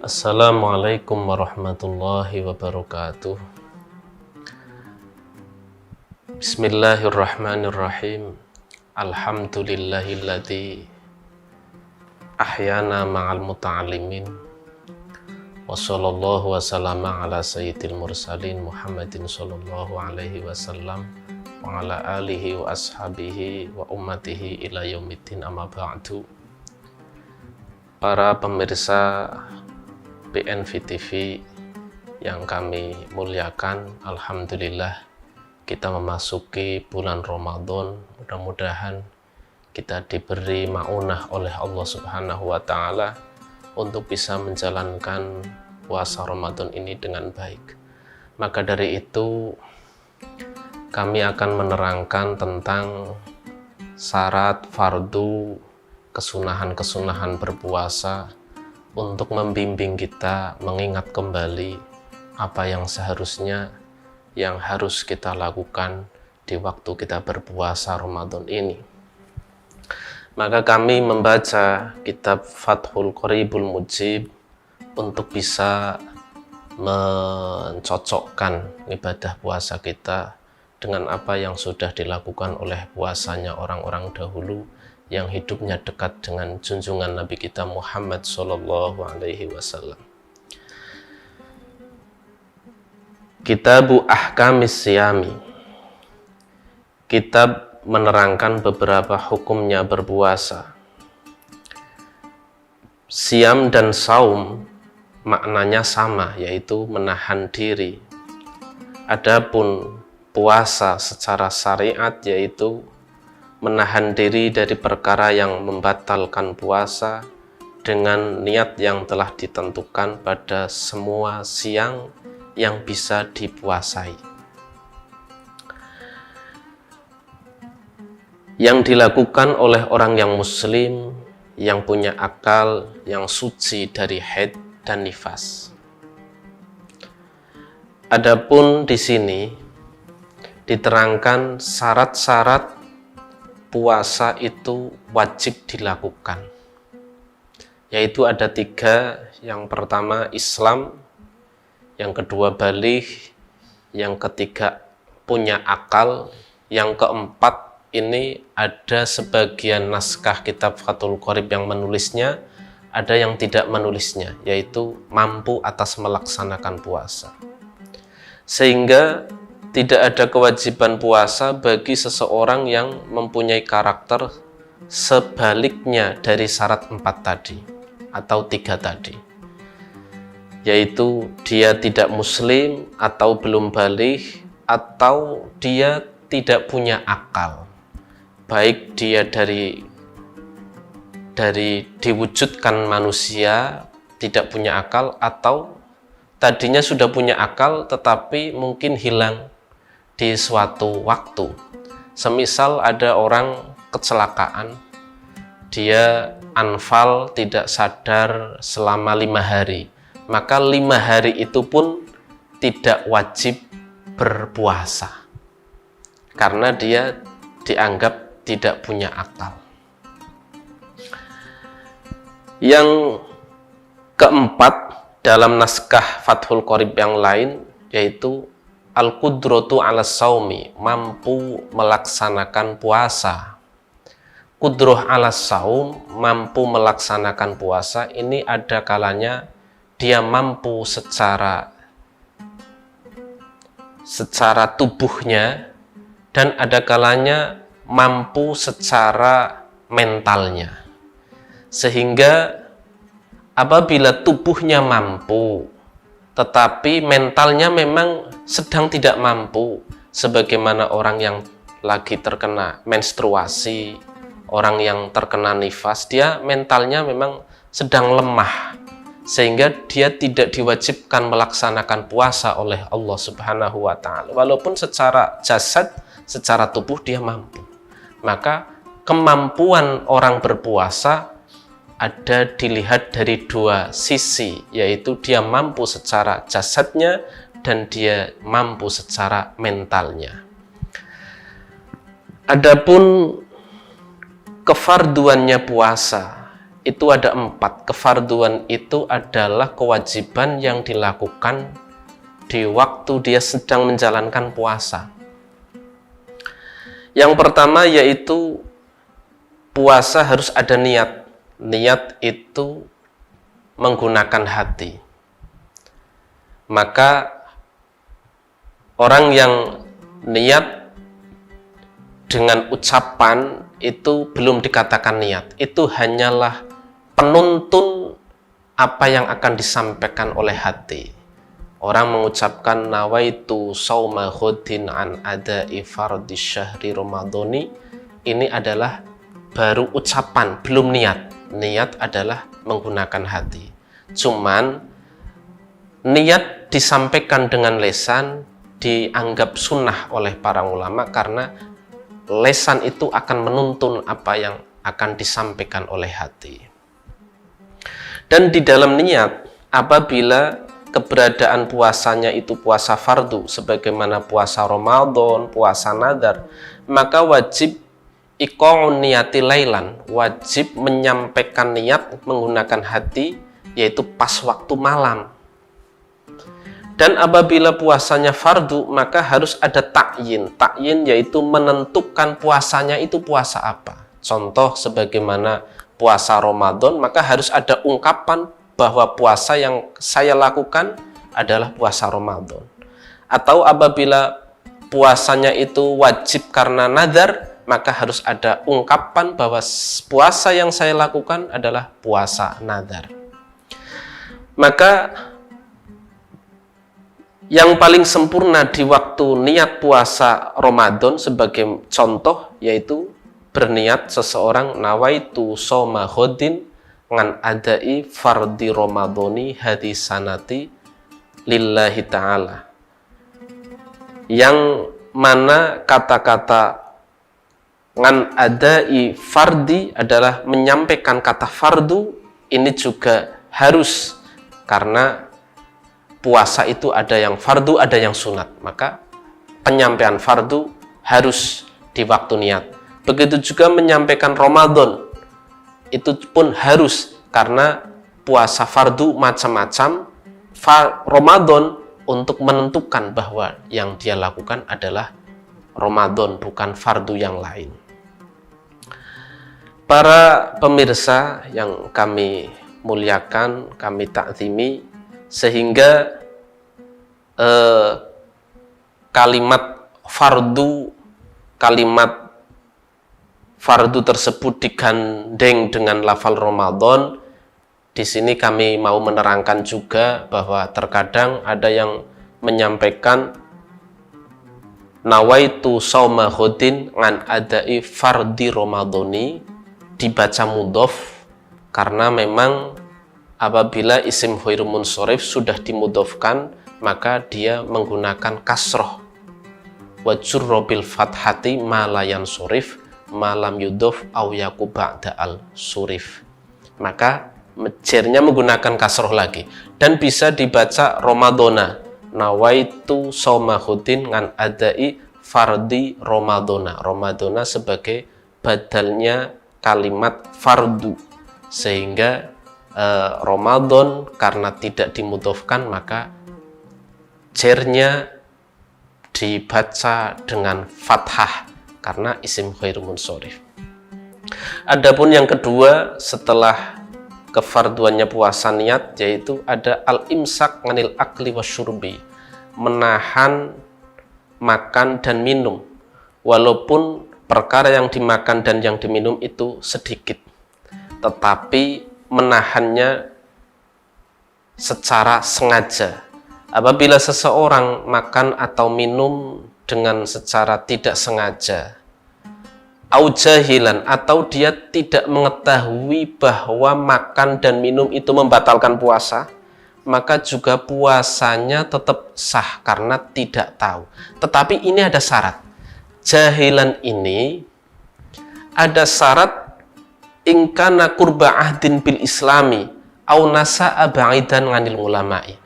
Assalamualaikum warahmatullahi wabarakatuh. Bismillahirrahmanirrahim. Alhamdulillahilladzi ahyana ma'al muta'allimin. Wa sallallahu wasallama ala sayyidil mursalin Muhammadin sallallahu alaihi wasallam wa ala alihi wa ashabihi wa ummatihi ila yaumiddin, amma ba'du. Para pemirsa PNV TV yang kami muliakan, alhamdulillah kita memasuki bulan Ramadan. Mudah-mudahan kita diberi maunah oleh Allah Subhanahu wa taala untuk bisa menjalankan puasa Ramadan ini dengan baik. Maka dari itu kami akan menerangkan tentang syarat fardu, kesunahan-kesunahan berpuasa untuk membimbing kita mengingat kembali apa yang seharusnya yang harus kita lakukan di waktu kita berpuasa Ramadan ini. Maka kami membaca kitab Fathul Qoribul Mujib untuk bisa mencocokkan ibadah puasa kita dengan apa yang sudah dilakukan oleh puasanya orang-orang dahulu yang hidupnya dekat dengan junjungan Nabi kita Muhammad Sallallahu Alaihi Wasallam. Kitabu Ahkamis Siyami, kitab menerangkan beberapa hukumnya berpuasa. Siam dan saum maknanya sama, yaitu menahan diri. Adapun puasa secara syariat yaitu menahan diri dari perkara yang membatalkan puasa dengan niat yang telah ditentukan pada semua siang yang bisa dipuasai. Yang dilakukan oleh orang yang muslim, yang punya akal, yang suci dari haid dan nifas. Adapun di sini diterangkan syarat-syarat puasa itu wajib dilakukan, yaitu ada 3. Yang pertama Islam, yang kedua baligh, yang ketiga punya akal, yang keempat ini ada sebagian naskah kitab Fathul Qorib yang menulisnya, ada yang tidak menulisnya, yaitu mampu atas melaksanakan puasa. Sehingga tidak ada kewajiban puasa bagi seseorang yang mempunyai karakter sebaliknya dari syarat 4 tadi atau 3 tadi, yaitu dia tidak muslim atau belum baligh atau dia tidak punya akal, baik dia dari diwujudkan manusia tidak punya akal atau tadinya sudah punya akal tetapi mungkin hilang di suatu waktu. Semisal ada orang kecelakaan, dia anfal tidak sadar selama 5 hari, maka 5 hari itu pun tidak wajib berpuasa karena dia dianggap tidak punya akal. Yang keempat dalam naskah Fathul Qorib yang lain yaitu al-qudratu ala saumi, mampu melaksanakan puasa. Qudroh ala saum, mampu melaksanakan puasa, ini ada kalanya dia mampu secara tubuhnya dan ada kalanya mampu secara mentalnya. Sehingga apabila tubuhnya mampu tetapi mentalnya memang sedang tidak mampu, sebagaimana orang yang lagi terkena menstruasi, orang yang terkena nifas, dia mentalnya memang sedang lemah, sehingga dia tidak diwajibkan melaksanakan puasa oleh Allah Subhanahu wa taala, walaupun secara jasad, secara tubuh dia mampu. Maka kemampuan orang berpuasa ada dilihat dari 2 sisi, yaitu dia mampu secara jasadnya dan dia mampu secara mentalnya. Adapun kefarduannya puasa itu ada 4. Kefarduan itu adalah kewajiban yang dilakukan di waktu dia sedang menjalankan puasa. Yang pertama yaitu puasa harus ada niat. Niat itu menggunakan hati. Maka orang yang niat dengan ucapan itu belum dikatakan niat. Itu hanyalah penuntun apa yang akan disampaikan oleh hati. Orang mengucapkan nawaitu sauma ghadin an ada'i fardhi syahri ramadhani, ini adalah baru ucapan, belum niat. Niat adalah menggunakan hati. Cuman niat disampaikan dengan lisan dianggap sunnah oleh para ulama karena lisan itu akan menuntun apa yang akan disampaikan oleh hati. Dan di dalam niat, apabila keberadaan puasanya itu puasa fardu sebagaimana puasa Ramadan, puasa nadar, maka wajib iqa'un niyati lailan, wajib menyampaikan niat menggunakan hati, yaitu pas waktu malam. Dan apabila puasanya fardu, maka harus ada ta'yin. Ta'yin yaitu menentukan puasanya itu puasa apa. Contoh sebagaimana puasa Ramadan, maka harus ada ungkapan bahwa puasa yang saya lakukan adalah puasa Ramadan. Atau apabila puasanya itu wajib karena nadar, maka harus ada ungkapan bahwa puasa yang saya lakukan adalah puasa nadar. Maka yang paling sempurna di waktu niat puasa Ramadan sebagai contoh yaitu berniat seseorang nawaitu shauma ghadin ngan adai fardhi ramadhani hadisanati lillahi ta'ala, yang mana kata-kata ngan adai fardhi adalah menyampaikan kata fardu. Ini juga harus karena puasa itu ada yang fardu, ada yang sunat, maka penyampaian fardu harus di waktu niat. Begitu juga menyampaikan Ramadan, itu pun harus karena puasa fardu macam-macam. Ramadan untuk menentukan bahwa yang dia lakukan adalah Ramadan, bukan fardu yang lain. Para pemirsa yang kami muliakan, kami ta'zimi, sehingga kalimat fardu tersebut digandeng dengan lafal Ramadan. Di sini kami mau menerangkan juga bahwa terkadang ada yang menyampaikan nawaitu shauma ghadin ngan adai fardhi ramadhani, dibaca mudhof karena memang apabila isim ghairun munsharif sudah dimudhofkan maka dia menggunakan kasroh wa jurra bil fathati ma la yansurif malam yudhof au yaku ba'da al surif, maka jernya menggunakan kasroh lagi dan bisa dibaca Ramadhana nawaitu shauma ghadin ngan adai fardhi ramadhana, Ramadhana sebagai badalnya kalimat fardu, sehingga Ramadan karena tidak dimudhofkan maka jernya dibaca dengan fathah karena isim ghairun munsharif. Adapun yang kedua setelah kefarduannya puasa niat, yaitu ada al-imsak nganil akli wasyurbi, menahan makan dan minum walaupun perkara yang dimakan dan yang diminum itu sedikit, tetapi menahannya secara sengaja. Apabila seseorang makan atau minum dengan secara tidak sengaja, au jahilan, atau dia tidak mengetahui bahwa makan dan minum itu membatalkan puasa, maka juga puasanya tetap sah karena tidak tahu. Tetapi ini ada syarat. Jahilan ini ada syarat ingkana qurba ahdin bil islami au nasa'a ba'idan nganil ulama'i.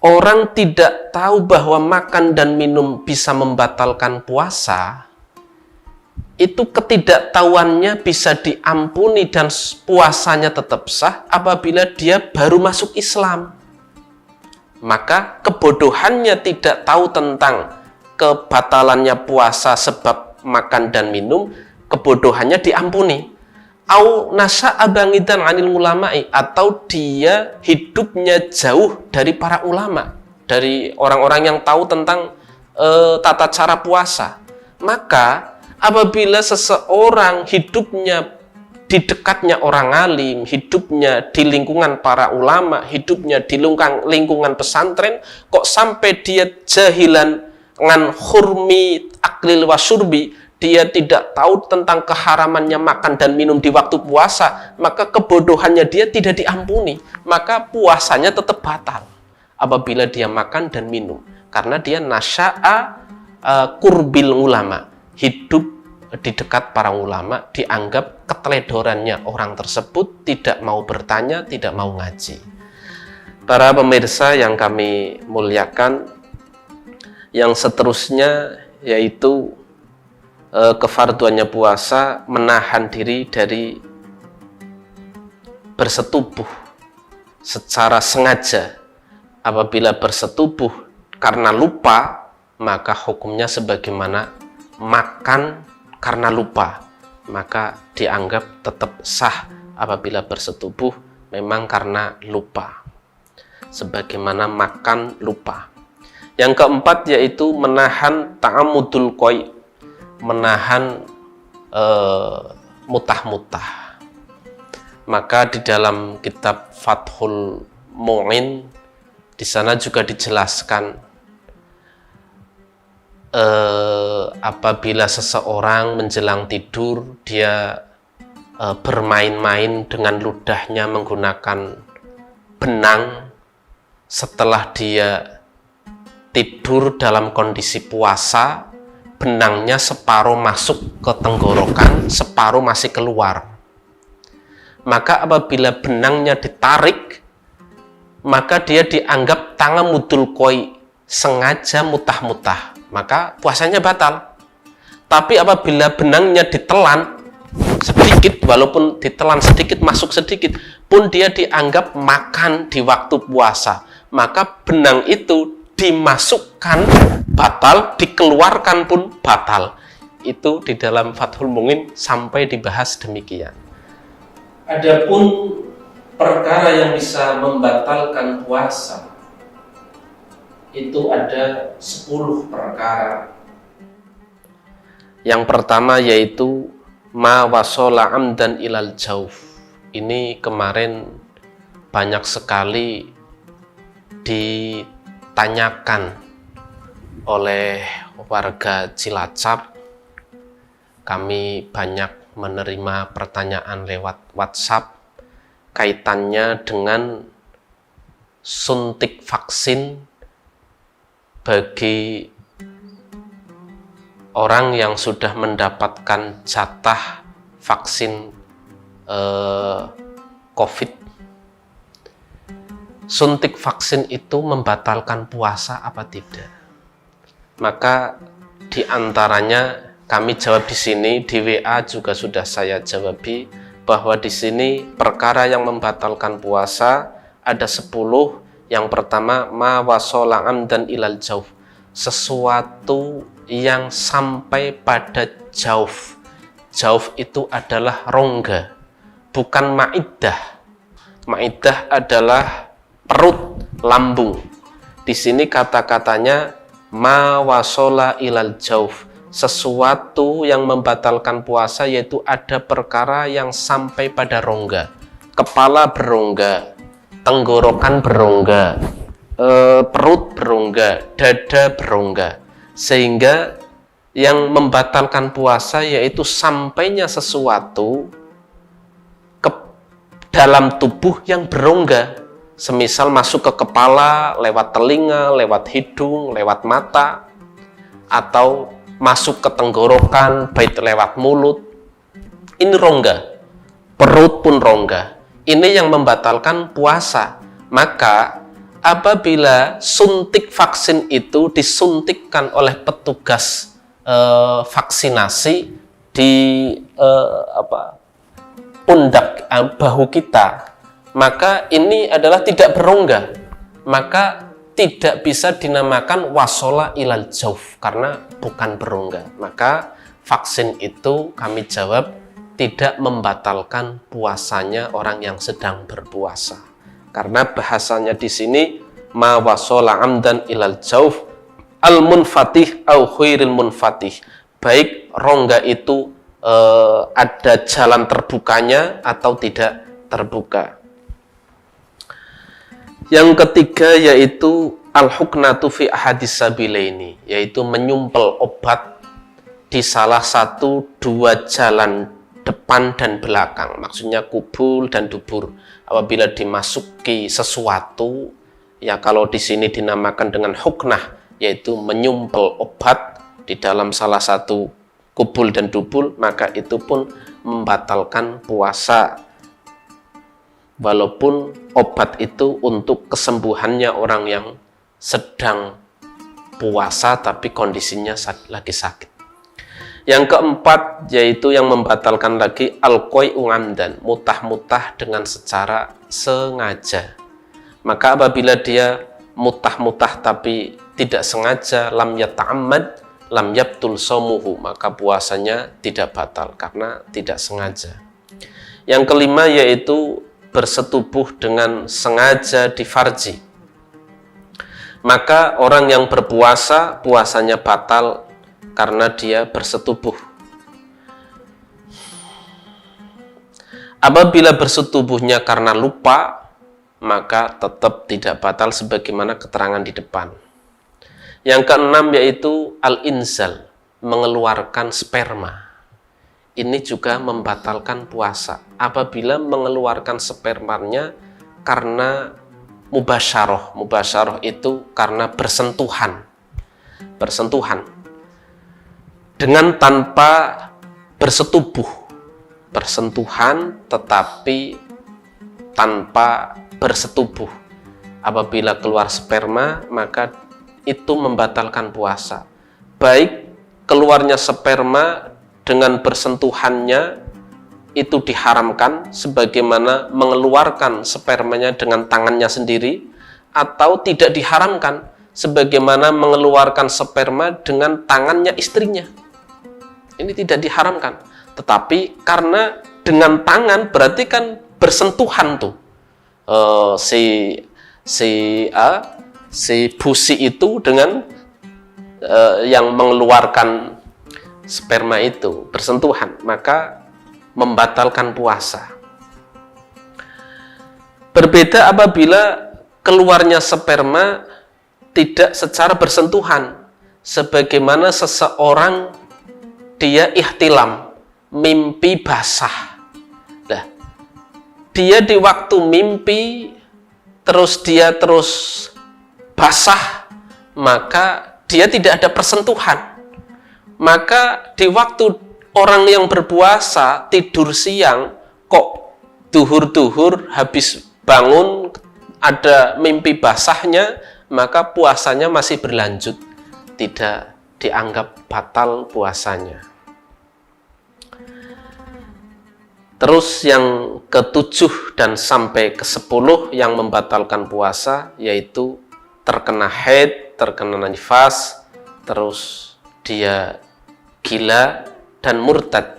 Orang tidak tahu bahwa makan dan minum bisa membatalkan puasa, itu ketidaktahuannya bisa diampuni dan puasanya tetap sah apabila dia baru masuk Islam. Maka kebodohannya tidak tahu tentang kebatalannya puasa sebab makan dan minum, kebodohannya diampuni. Au nasya'a bangidan 'anil ulama'i, atau dia hidupnya jauh dari para ulama, dari orang-orang yang tahu tentang tata cara puasa. Maka apabila seseorang hidupnya di dekatnya orang alim, hidupnya di lingkungan para ulama, hidupnya di lingkungan pesantren, kok sampai dia jahilan ngan hurmi aklil wasurbi, dia tidak tahu tentang keharamannya makan dan minum di waktu puasa, maka kebodohannya dia tidak diampuni, maka puasanya tetap batal apabila dia makan dan minum, karena dia nasya'a kurbil ulama, hidup di dekat para ulama, dianggap keteledorannya orang tersebut tidak mau bertanya, tidak mau ngaji. Para pemirsa yang kami muliakan, yang seterusnya yaitu kefarduannya puasa menahan diri dari bersetubuh secara sengaja. Apabila bersetubuh karena lupa, maka hukumnya sebagaimana makan karena lupa, maka dianggap tetap sah apabila bersetubuh memang karena lupa, sebagaimana makan lupa. Yang keempat yaitu menahan ta'amudul qoi, menahan mutah-mutah. Maka di dalam kitab Fathul Mu'in di sana juga dijelaskan apabila seseorang menjelang tidur dia bermain-main dengan ludahnya menggunakan benang setelah dia tidur dalam kondisi puasa, benangnya separuh masuk ke tenggorokan, separuh masih keluar. Maka apabila benangnya ditarik, maka dia dianggap tangamudul qoi, sengaja mutah-mutah, maka puasanya batal. Tapi apabila benangnya ditelan sedikit, walaupun ditelan sedikit, masuk sedikit, pun dia dianggap makan di waktu puasa, maka benang itu dimasukkan batal, dikeluarkan pun batal. Itu di dalam Fathul Mu'in sampai dibahas demikian. Adapun perkara yang bisa membatalkan puasa itu ada 10 perkara. Yang pertama yaitu ma wasola amdan ilal jauf. Ini kemarin banyak sekali ditanyakan oleh warga Cilacap. Kami banyak menerima pertanyaan lewat WhatsApp kaitannya dengan suntik vaksin bagi orang yang sudah mendapatkan jatah vaksin COVID. Suntik vaksin itu membatalkan puasa apa tidak? Maka diantaranya kami jawab di sini, di WA juga sudah saya jawabi, bahwa di sini perkara yang membatalkan puasa ada 10. Yang pertama, ma wasola amdan ilal jauf, sesuatu yang sampai pada jauf. Jauf itu adalah rongga, bukan maidah. Maidah adalah perut, lambung. Di sini kata-katanya ma wasola ilal jauf, sesuatu yang membatalkan puasa, yaitu ada perkara yang sampai pada rongga. Kepala berongga, tenggorokan berongga, perut berongga, dada berongga, sehingga yang membatalkan puasa yaitu sampainya sesuatu ke dalam tubuh yang berongga, semisal masuk ke kepala lewat telinga, lewat hidung, lewat mata, atau masuk ke tenggorokan baik lewat mulut. Ini rongga, perut pun rongga. Ini yang membatalkan puasa. Maka apabila suntik vaksin itu disuntikkan oleh petugas vaksinasi, di pundak bahu kita, maka ini adalah tidak berongga, maka tidak bisa dinamakan wasola ilal jauf karena bukan berongga. Maka vaksin itu kami jawab tidak membatalkan puasanya orang yang sedang berpuasa. Karena bahasanya di sini ma wasola amdan ilal jauf al munfatih au khairil munfatih. Baik rongga itu ada jalan terbukanya atau tidak terbuka. Yang ketiga yaitu al-huknatu fi ahadis sabilaini, yaitu menyumpel obat di salah satu dua jalan depan dan belakang. Maksudnya kubul dan dubur. Apabila dimasuki sesuatu, ya kalau di sini dinamakan dengan huknah, yaitu menyumpel obat di dalam salah satu kubul dan dubul, maka itu pun membatalkan puasa. Walaupun obat itu untuk kesembuhannya orang yang sedang puasa tapi kondisinya lagi sakit. Yang keempat yaitu yang membatalkan lagi al-qai'u amdan, mutah-mutah dengan secara sengaja. Maka apabila dia mutah-mutah tapi tidak sengaja, lam yata'ammad lam yabtul shaumuhu, maka puasanya tidak batal karena tidak sengaja. Yang kelima yaitu bersetubuh dengan sengaja di farji. Maka orang yang berpuasa, puasanya batal karena dia bersetubuh. Apabila bersetubuhnya karena lupa, maka tetap tidak batal sebagaimana keterangan di depan. Yang keenam yaitu al-inzal, mengeluarkan sperma. Ini juga membatalkan puasa apabila mengeluarkan spermanya karena mubasyarah. Mubasyarah itu karena bersentuhan dengan tanpa bersetubuh, bersentuhan tetapi tanpa bersetubuh. Apabila keluar sperma, maka itu membatalkan puasa. Baik keluarnya sperma dengan bersentuhannya itu diharamkan sebagaimana mengeluarkan spermanya dengan tangannya sendiri, atau tidak diharamkan sebagaimana mengeluarkan sperma dengan tangannya istrinya. Ini tidak diharamkan. Tetapi karena dengan tangan berarti kan bersentuhan tuh. Si busi itu dengan yang mengeluarkan sperma itu bersentuhan, maka membatalkan puasa. Berbeda apabila keluarnya sperma tidak secara bersentuhan, sebagaimana seseorang dia ihtilam, mimpi basah. Nah, dia di waktu mimpi dia terus basah, maka dia tidak ada persentuhan. Maka di waktu orang yang berpuasa tidur siang, kok duhur-duhur habis bangun ada mimpi basahnya, maka puasanya masih berlanjut, tidak dianggap batal puasanya. Terus yang ke-7 dan sampai ke-10 yang membatalkan puasa yaitu terkena haid, terkena nifas, terus dia gila dan murtad.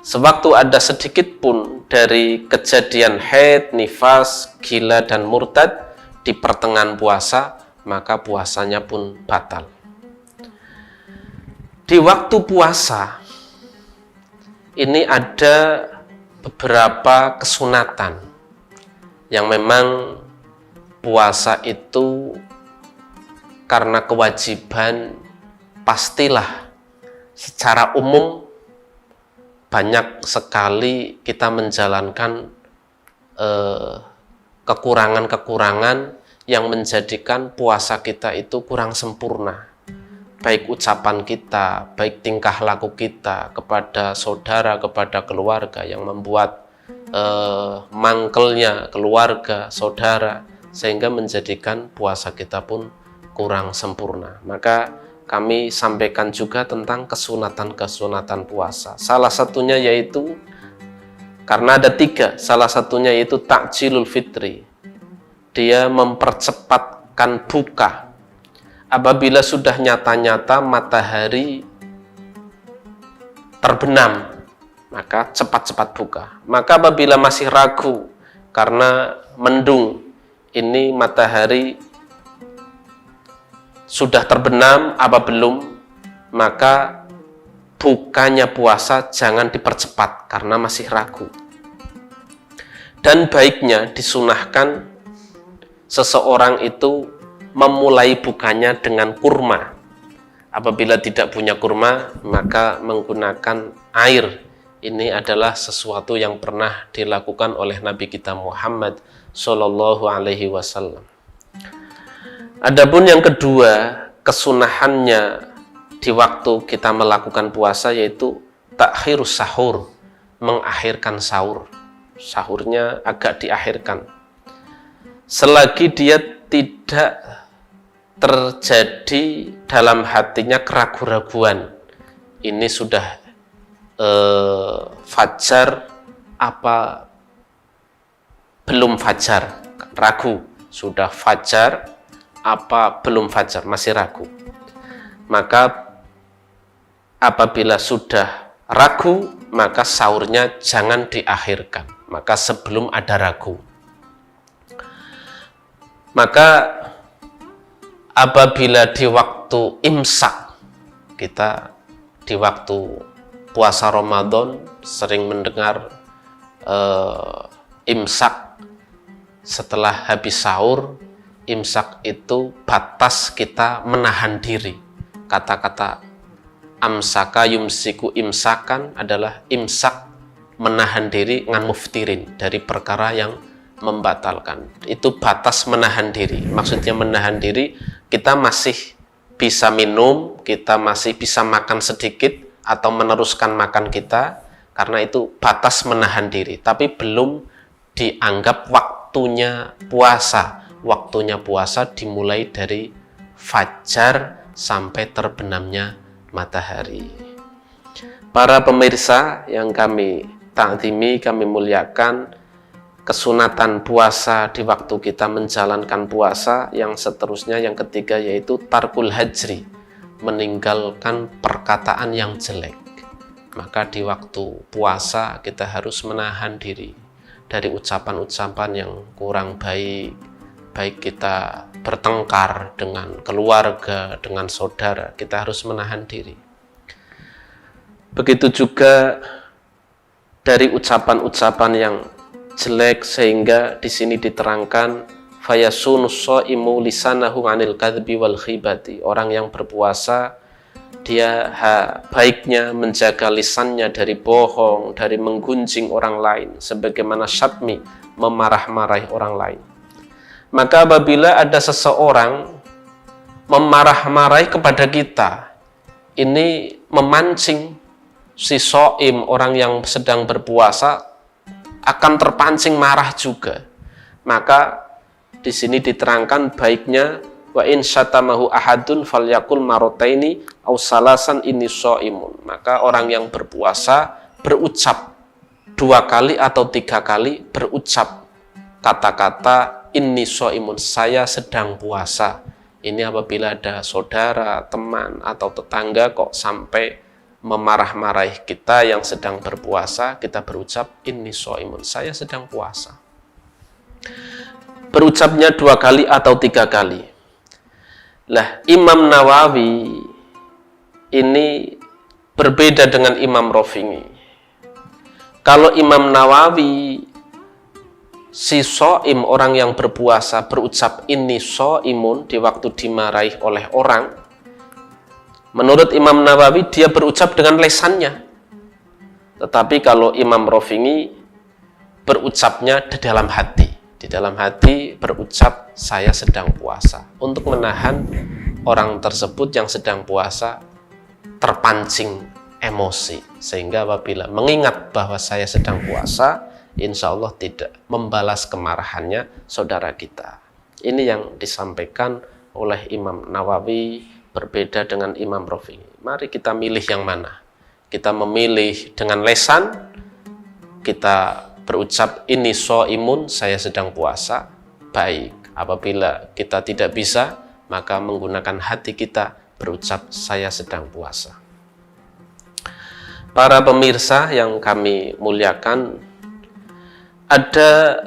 Sewaktu ada sedikit pun dari kejadian haid, nifas, gila dan murtad di pertengahan puasa, maka puasanya pun batal. Di waktu puasa ini ada beberapa kesunatan yang memang puasa itu karena kewajiban pastilah secara umum banyak sekali kita menjalankan kekurangan-kekurangan yang menjadikan puasa kita itu kurang sempurna. Baik ucapan kita, baik tingkah laku kita kepada saudara, kepada keluarga yang membuat mangkelnya keluarga, saudara, sehingga menjadikan puasa kita pun kurang sempurna. Maka kami sampaikan juga tentang kesunatan-kesunatan puasa. Salah satunya yaitu, karena ada 3, salah satunya yaitu takjilul fitri. Dia mempercepatkan buka. Apabila sudah nyata-nyata matahari terbenam, maka cepat-cepat buka. Maka apabila masih ragu karena mendung, ini matahari sudah terbenam apa belum, maka bukanya puasa jangan dipercepat karena masih ragu. Dan baiknya disunahkan seseorang itu memulai bukanya dengan kurma. Apabila tidak punya kurma, maka menggunakan air. Ini adalah sesuatu yang pernah dilakukan oleh Nabi kita Muhammad Shallallahu Alaihi Wasallam. Adapun yang kedua, kesunahannya di waktu kita melakukan puasa yaitu takhirus sahur, mengakhirkan sahur. Sahurnya agak diakhirkan. Selagi dia tidak terjadi dalam hatinya keraguan-raguan, ini sudah fajar apa belum fajar, ragu, sudah fajar apa belum fajar, masih ragu. Maka apabila sudah ragu, maka sahurnya jangan diakhirkan, maka sebelum ada ragu. Maka apabila di waktu imsak, kita di waktu puasa Ramadan sering mendengar imsak setelah habis sahur. Imsak itu batas kita menahan diri. Kata-kata amsaka yumsiku imsakan adalah imsak, menahan diri ngan muftirin, dari perkara yang membatalkan. Itu batas menahan diri. Maksudnya menahan diri, kita masih bisa minum, kita masih bisa makan sedikit atau meneruskan makan kita, karena itu batas menahan diri, tapi belum dianggap waktunya puasa. Waktunya puasa dimulai dari fajar sampai terbenamnya matahari. Para pemirsa yang kami ta'zimi, kami muliakan, kesunatan puasa di waktu kita menjalankan puasa. Yang seterusnya, yang ketiga, yaitu tarkul hajri, meninggalkan perkataan yang jelek. Maka di waktu puasa kita harus menahan diri dari ucapan-ucapan yang kurang baik. Baik kita bertengkar dengan keluarga, dengan saudara, kita harus menahan diri. Begitu juga dari ucapan-ucapan yang jelek, sehingga di sini diterangkan fayasunus shaimu lisanahu 'anil kadhibi wal khibati. Orang yang berpuasa dia baiknya menjaga lisannya dari bohong, dari menggunjing orang lain, sebagaimana syatmi, memarah-marahi orang lain. Maka apabila ada seseorang memarah-marahi kepada kita, ini memancing si shaim, orang yang sedang berpuasa, akan terpancing marah juga. Maka di sini diterangkan baiknya wa in syatamahu ahadun falyakul marataini aw salasan inni shaimun. Maka orang yang berpuasa berucap 2 kali atau 3 kali, berucap kata-kata inni shaimun, saya sedang puasa. Ini apabila ada saudara, teman, atau tetangga kok sampai memarah-marahi kita yang sedang berpuasa, kita berucap inni shaimun, saya sedang puasa. Berucapnya 2 kali atau 3 kali. Lah, Imam Nawawi ini berbeda dengan Imam Rafi'i. Kalau Imam Nawawi, si shaim, orang yang berpuasa, berucap inni shaimun di waktu dimarahi oleh orang, menurut Imam Nawawi dia berucap dengan lesannya. Tetapi kalau Imam Rafi'i berucapnya di dalam hati. Di dalam hati berucap saya sedang puasa, untuk menahan orang tersebut yang sedang puasa terpancing emosi, sehingga apabila mengingat bahwa saya sedang puasa, insya Allah tidak membalas kemarahannya saudara kita. Ini yang disampaikan oleh Imam Nawawi berbeda dengan Imam Rafi'i. Mari kita milih yang mana. Kita memilih dengan lesan, kita berucap ini shaimun, saya sedang puasa, baik. Apabila kita tidak bisa, maka menggunakan hati kita berucap saya sedang puasa. Para pemirsa yang kami muliakan, ada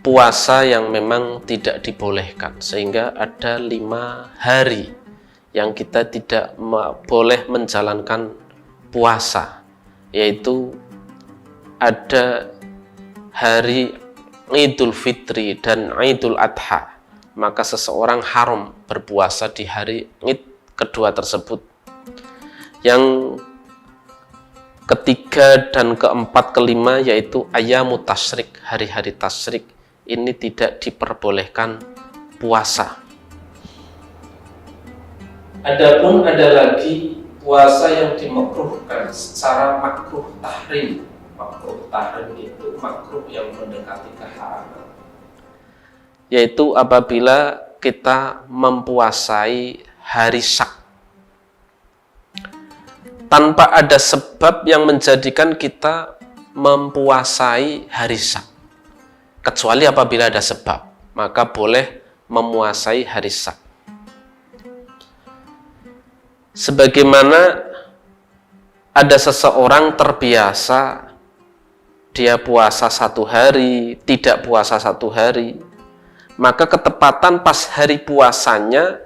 puasa yang memang tidak dibolehkan, sehingga ada 5 hari yang kita tidak boleh menjalankan puasa, yaitu ada hari Idul Fitri dan Idul Adha. Maka seseorang haram berpuasa di hari Id kedua tersebut. Yang ketiga dan keempat, kelima yaitu Ayyamut Tasyrik, hari-hari tasyrik, ini tidak diperbolehkan puasa. Adapun ada lagi puasa yang dimakruhkan secara makruh tahrim. Makruh tahrim itu makruh yang mendekati keharaman, yaitu apabila kita mempuasai hari Syak tanpa ada sebab yang menjadikan kita mempuasai hari Syak. Kecuali apabila ada sebab, maka boleh memuasai hari Syak. Sebagaimana ada seseorang terbiasa dia puasa 1 hari, tidak puasa 1 hari, maka ketepatan pas hari puasanya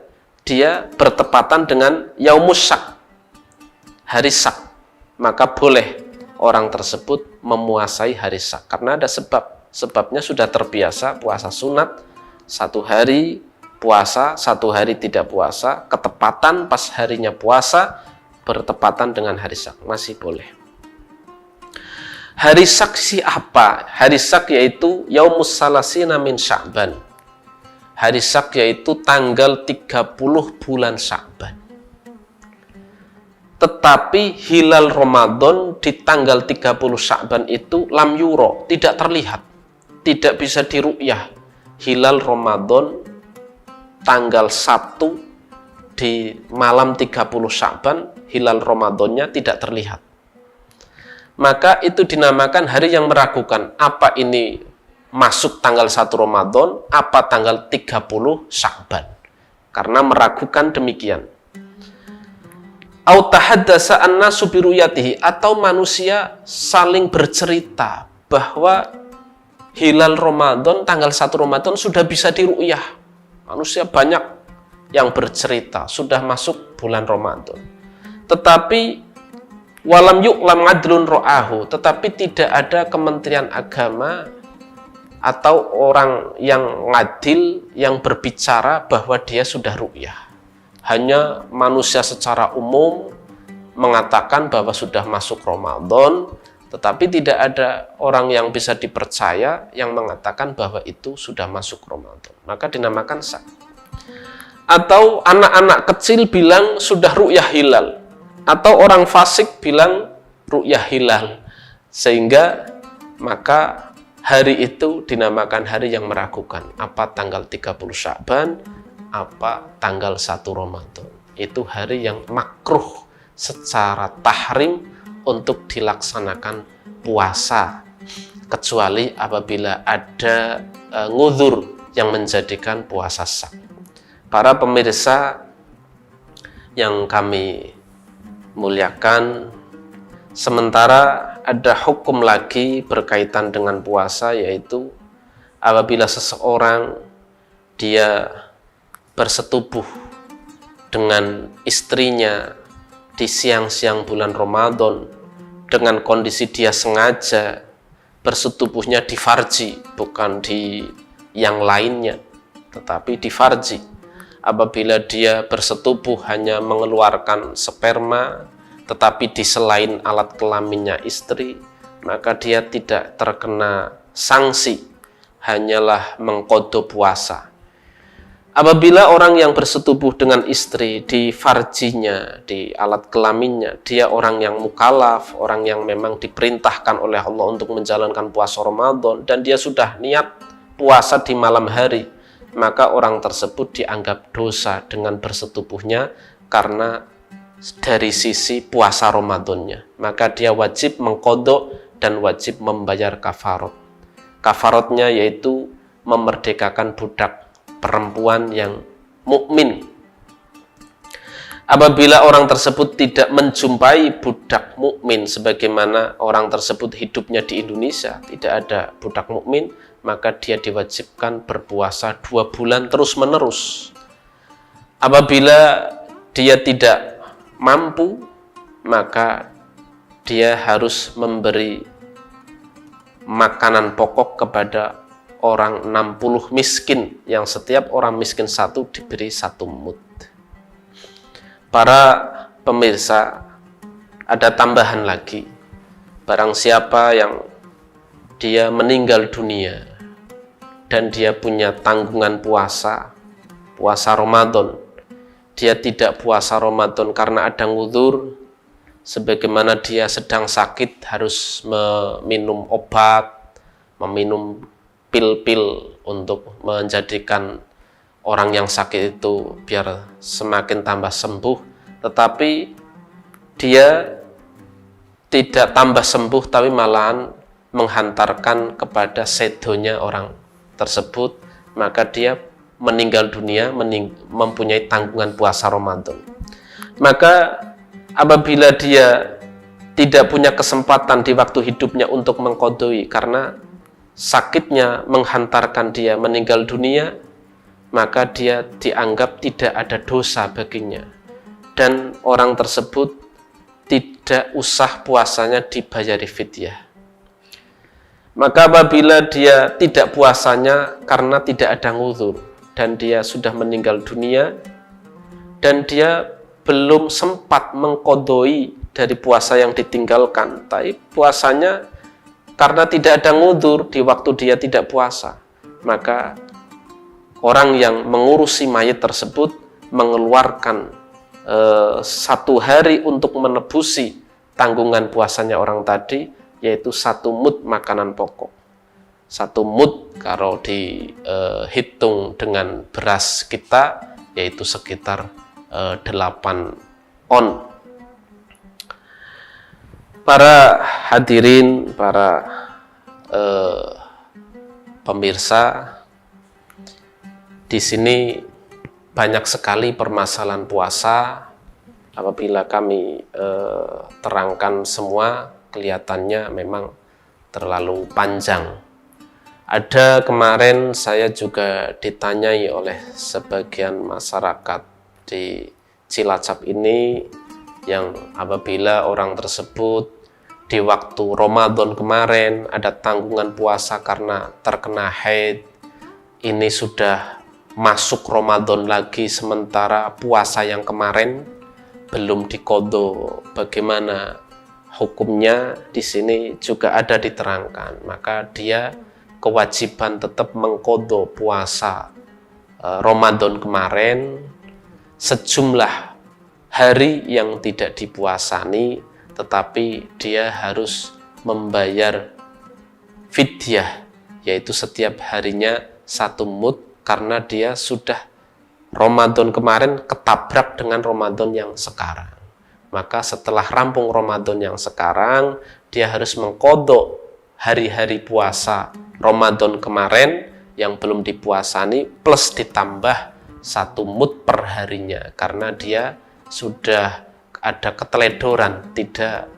dia bertepatan dengan Yaumus Syak, hari Syak, maka boleh orang tersebut memuasai hari Syak karena ada sebab. Sebabnya sudah terbiasa puasa sunat 1 hari puasa, 1 hari tidak puasa, ketepatan pas harinya puasa bertepatan dengan hari Syak, masih boleh. Hari Syak apa? Hari Syak yaitu Yaumus Salasina min Sya'ban. Hari Syak yaitu tanggal 30 bulan Sya'ban. Tetapi hilal Ramadan di tanggal 30 Sya'ban itu lam yuro, tidak terlihat, tidak bisa diru'yah. Hilal Ramadan tanggal 1 di malam 30 Sya'ban, hilal Ramadannya tidak terlihat. Maka itu dinamakan hari yang meragukan. Apa ini masuk tanggal 1 Ramadan, apa tanggal 30 Sya'ban? Karena meragukan demikian. Au tahaddasa an-nasu bi ru'yatihi, atau manusia saling bercerita bahwa hilal Ramadan tanggal 1 Ramadan sudah bisa diru'yah. Manusia banyak yang bercerita sudah masuk bulan Ramadan. Tetapi walam yu'lam adlun ro'ahu, tetapi tidak ada Kementerian Agama atau orang yang ngadil yang berbicara bahwa dia sudah ru'yah. Hanya manusia secara umum mengatakan bahwa sudah masuk Ramadan, tetapi tidak ada orang yang bisa dipercaya yang mengatakan bahwa itu sudah masuk Ramadan. Maka dinamakan Syak. Atau anak-anak kecil bilang sudah ru'yah hilal, atau orang fasik bilang ru'yah hilal, sehingga maka hari itu dinamakan hari yang meragukan. Apa tanggal 30 Sya'ban, apa tanggal 1 Ramadan. Itu hari yang makruh secara tahrim untuk dilaksanakan puasa, kecuali apabila ada ngudhur yang menjadikan puasa Syak. Para pemirsa yang kami muliakan, sementara ada hukum lagi berkaitan dengan puasa, yaitu apabila seseorang dia bersetubuh dengan istrinya di siang-siang bulan Ramadan dengan kondisi dia sengaja bersetubuhnya di farji, bukan di yang lainnya, tetapi di farji. Apabila dia bersetubuh hanya mengeluarkan sperma, tetapi di selain alat kelaminnya istri, maka dia tidak terkena sanksi, hanyalah mengqadha puasa. Apabila orang yang bersetubuh dengan istri di farjinya, di alat kelaminnya, dia orang yang mukallaf, orang yang memang diperintahkan oleh Allah untuk menjalankan puasa Ramadan, dan dia sudah niat puasa di malam hari, maka orang tersebut dianggap dosa dengan bersetubuhnya karena dari sisi puasa Ramadannya. Maka dia wajib mengqadha dan wajib membayar kafarat. Kafaratnya yaitu memerdekakan budak perempuan yang mukmin. Apabila orang tersebut tidak menjumpai budak mukmin sebagaimana orang tersebut hidupnya di Indonesia, tidak ada budak mukmin, maka dia diwajibkan berpuasa 2 bulan terus-menerus. Apabila dia tidak mampu, maka dia harus memberi makanan pokok kepada orang 60 miskin, yang setiap orang miskin satu diberi 1 mud. Para pemirsa, ada tambahan lagi. Barang siapa yang dia meninggal dunia dan dia punya tanggungan puasa Ramadan, dia tidak puasa Ramadan karena ada nguzur, sebagaimana dia sedang sakit harus meminum obat, meminum pil-pil untuk menjadikan orang yang sakit itu biar semakin tambah sembuh, tetapi dia tidak tambah sembuh tapi malahan menghantarkan kepada sedonya orang tersebut, maka dia meninggal dunia mempunyai tanggungan puasa Ramadan. Maka apabila dia tidak punya kesempatan di waktu hidupnya untuk mengqadai karena sakitnya menghantarkan dia meninggal dunia, maka dia dianggap tidak ada dosa baginya, dan orang tersebut tidak usah puasanya dibayari fidyah. Maka apabila dia tidak puasanya karena tidak ada nguzur dan dia sudah meninggal dunia dan dia belum sempat mengqadai dari puasa yang ditinggalkan, tapi puasanya karena tidak ada nguzur di waktu dia tidak puasa, maka orang yang mengurusi mayit tersebut mengeluarkan 1 hari untuk menebusi tanggungan puasanya orang tadi, yaitu 1 mud makanan pokok. 1 mud kalau dihitung dengan beras kita yaitu sekitar 8 on. Para hadirin, para pemirsa, di sini banyak sekali permasalahan puasa. Apabila kami terangkan semua, kelihatannya memang terlalu panjang. Ada kemarin saya juga ditanyai oleh sebagian masyarakat di Cilacap ini, yang apabila orang tersebut di waktu Ramadan kemarin ada tanggungan puasa karena terkena haid, ini sudah masuk Ramadan lagi sementara puasa yang kemarin belum diqadha, bagaimana hukumnya? Di sini juga ada diterangkan. Maka dia kewajiban tetap mengqadha puasa Ramadan kemarin sejumlah hari yang tidak dipuasani, tetapi dia harus membayar fidyah, yaitu setiap harinya 1 mud, karena dia sudah Ramadan kemarin ketabrak dengan Ramadan yang sekarang. Maka setelah rampung Ramadan yang sekarang, dia harus mengqadha hari-hari puasa Ramadan kemarin yang belum dipuasani, plus ditambah 1 mud per harinya, karena dia sudah ada keteledoran tidak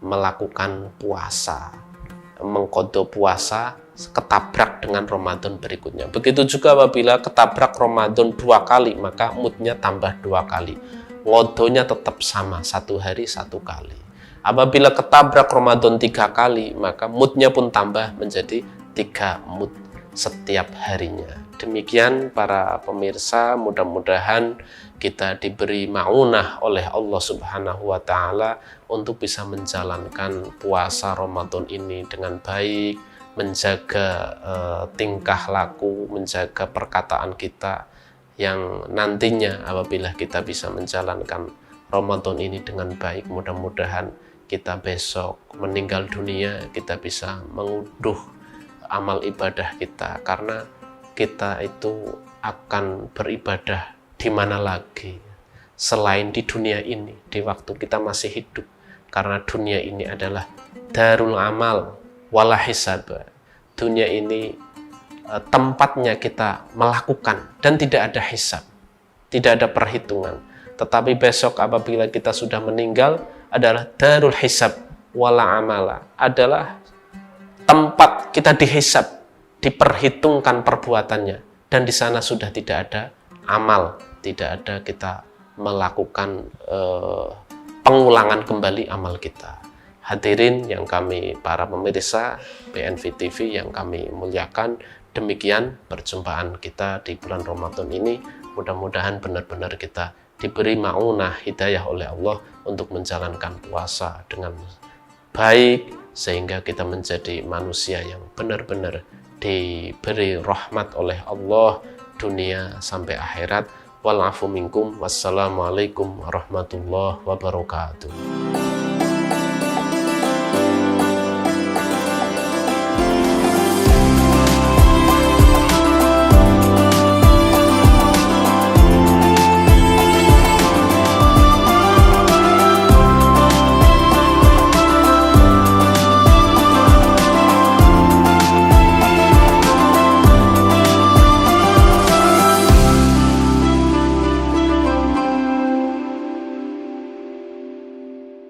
melakukan puasa, mengqadha puasa ketabrak dengan Ramadan berikutnya. Begitu juga apabila ketabrak Ramadan 2 kali, maka mudnya tambah 2 kali. Ngodonya tetap sama, 1 hari 1 kali. Apabila ketabrak Ramadan 3 kali, maka mudnya pun tambah menjadi 3 mud setiap harinya. Demikian para pemirsa, mudah-mudahan kita diberi maunah oleh Allah Subhanahu wa Ta'ala untuk bisa menjalankan puasa Ramadan ini dengan baik, menjaga tingkah laku, menjaga perkataan kita, yang nantinya apabila kita bisa menjalankan Ramadan ini dengan baik, mudah-mudahan kita besok meninggal dunia kita bisa mengunduh amal ibadah kita, karena kita itu akan beribadah di mana lagi selain di dunia ini, di waktu kita masih hidup. Karena dunia ini adalah darul amal wala hisab. Dunia ini tempatnya kita melakukan dan tidak ada hisab, tidak ada perhitungan. Tetapi besok apabila kita sudah meninggal adalah darul hisab wala amala, adalah tempat kita dihisab, diperhitungkan perbuatannya, dan di sana sudah tidak ada amal, tidak ada kita melakukan pengulangan kembali amal kita. Hadirin yang kami para pemirsa BNV TV yang kami muliakan, demikian perjumpaan kita di bulan Ramadan ini. Mudah-mudahan benar-benar kita diberi maunah hidayah oleh Allah untuk menjalankan puasa dengan baik, sehingga kita menjadi manusia yang benar-benar diberi rahmat oleh Allah dunia sampai akhirat. Wal afu minkum, wassalamualaikum warahmatullahi wabarakatuh.